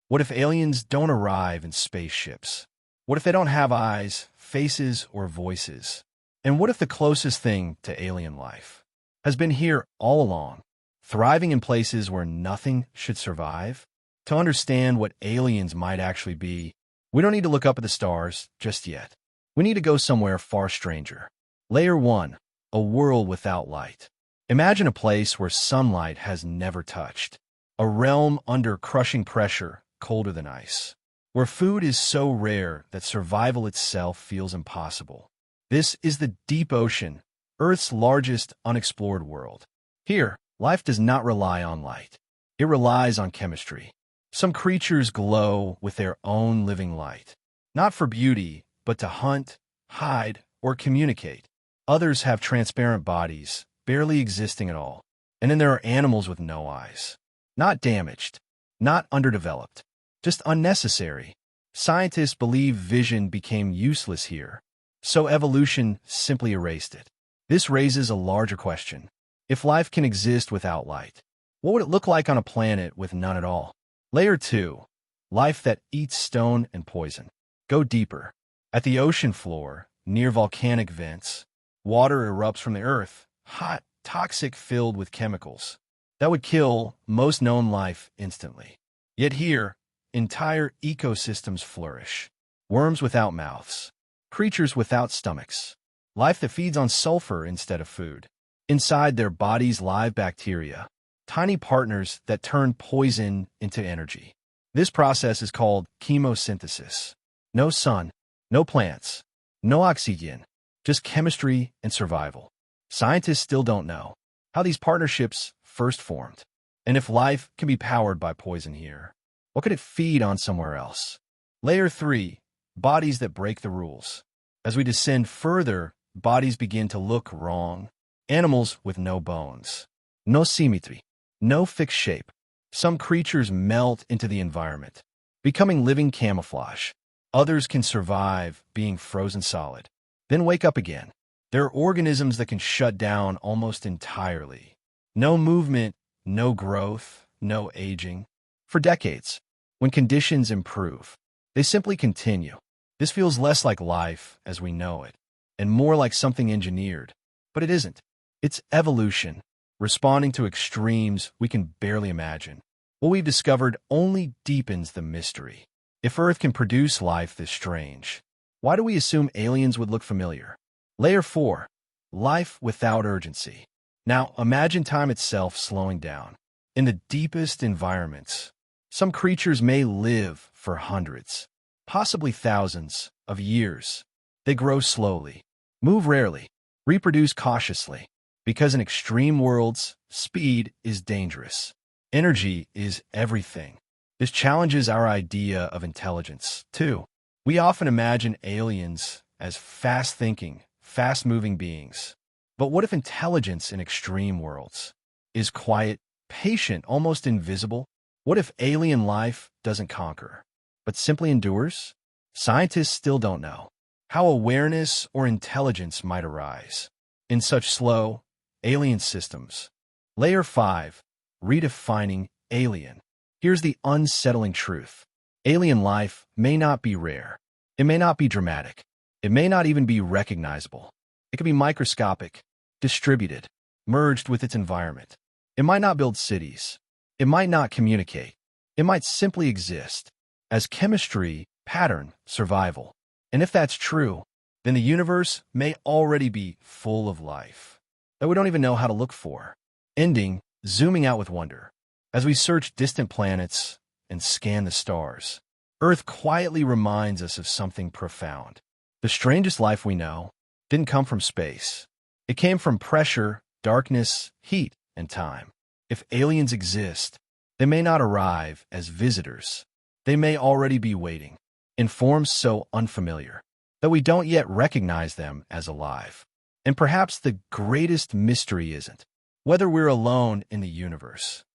What if aliens don't arrive in spaceships? What if they don't have eyes, faces, or voices? And what if the closest thing to alien life has been here all along, thriving in places where nothing should survive? To understand what aliens might actually be, we don't need to look up at the stars just yet. We need to go somewhere far stranger. Layer 1. A world without light. Imagine a place where sunlight has never touched. A realm under crushing pressure, colder than ice. Where food is so rare that survival itself feels impossible. This is the deep ocean, Earth's largest unexplored world. Here, life does not rely on light. It relies on chemistry. Some creatures glow with their own living light, not for beauty, but to hunt, hide, or communicate. Others have transparent bodies, barely existing at all. And then there are animals with no eyes. Not damaged, not underdeveloped, just unnecessary. Scientists believe vision became useless here, so evolution simply erased it. This raises a larger question. If life can exist without light, what would it look like on a planet with none at all? Layer 2. Life that eats stone and poison. Go deeper. At the ocean floor, near volcanic vents, water erupts from the earth, hot, toxic, filled with chemicals that would kill most known life instantly. Yet here, entire ecosystems flourish. Worms without mouths, creatures without stomachs, life that feeds on sulfur instead of food. Inside their bodies live bacteria, tiny partners that turn poison into energy. This process is called chemosynthesis. No sun, no plants, no oxygen, just chemistry and survival. Scientists still don't know how these partnerships first formed, and if life can be powered by poison here, what could it feed on somewhere else? Layer 3. Bodies that break the rules. As we descend further, bodies begin to look wrong. Animals with no bones, no symmetry, no fixed shape. Some creatures melt into the environment, becoming living camouflage. Others can survive being frozen solid, then wake up again. There are organisms that can shut down almost entirely. No movement, no growth, no aging. For decades, when conditions improve, they simply continue. This feels less like life as we know it, and more like something engineered. But it isn't. It's evolution, responding to extremes we can barely imagine. What we've discovered only deepens the mystery. If Earth can produce life this strange, why do we assume aliens would look familiar? Layer 4. Life without urgency. Now, imagine time itself slowing down. In the deepest environments, some creatures may live for hundreds, possibly thousands, of years. They grow slowly, move rarely, reproduce cautiously. Because in extreme worlds, speed is dangerous. Energy is everything. This challenges our idea of intelligence, too. We often imagine aliens as fast-thinking, fast-moving beings. But what if intelligence in extreme worlds is quiet, patient, almost invisible? What if alien life doesn't conquer, but simply endures? Scientists still don't know how awareness or intelligence might arise in such slow, alien systems. Layer 5. Redefining alien. Here's the unsettling truth. Alien life may not be rare. It may not be dramatic. It may not even be recognizable. It could be microscopic, distributed, merged with its environment. It might not build cities. It might not communicate. It might simply exist as chemistry, pattern, survival. And if that's true, then the universe may already be full of life that we don't even know how to look for. Ending, zooming out with wonder. As we search distant planets and scan the stars, Earth quietly reminds us of something profound. The strangest life we know didn't come from space. It came from pressure, darkness, heat, and time. If aliens exist, they may not arrive as visitors. They may already be waiting, in forms so unfamiliar that we don't yet recognize them as alive. And perhaps the greatest mystery isn't whether we're alone in the universe,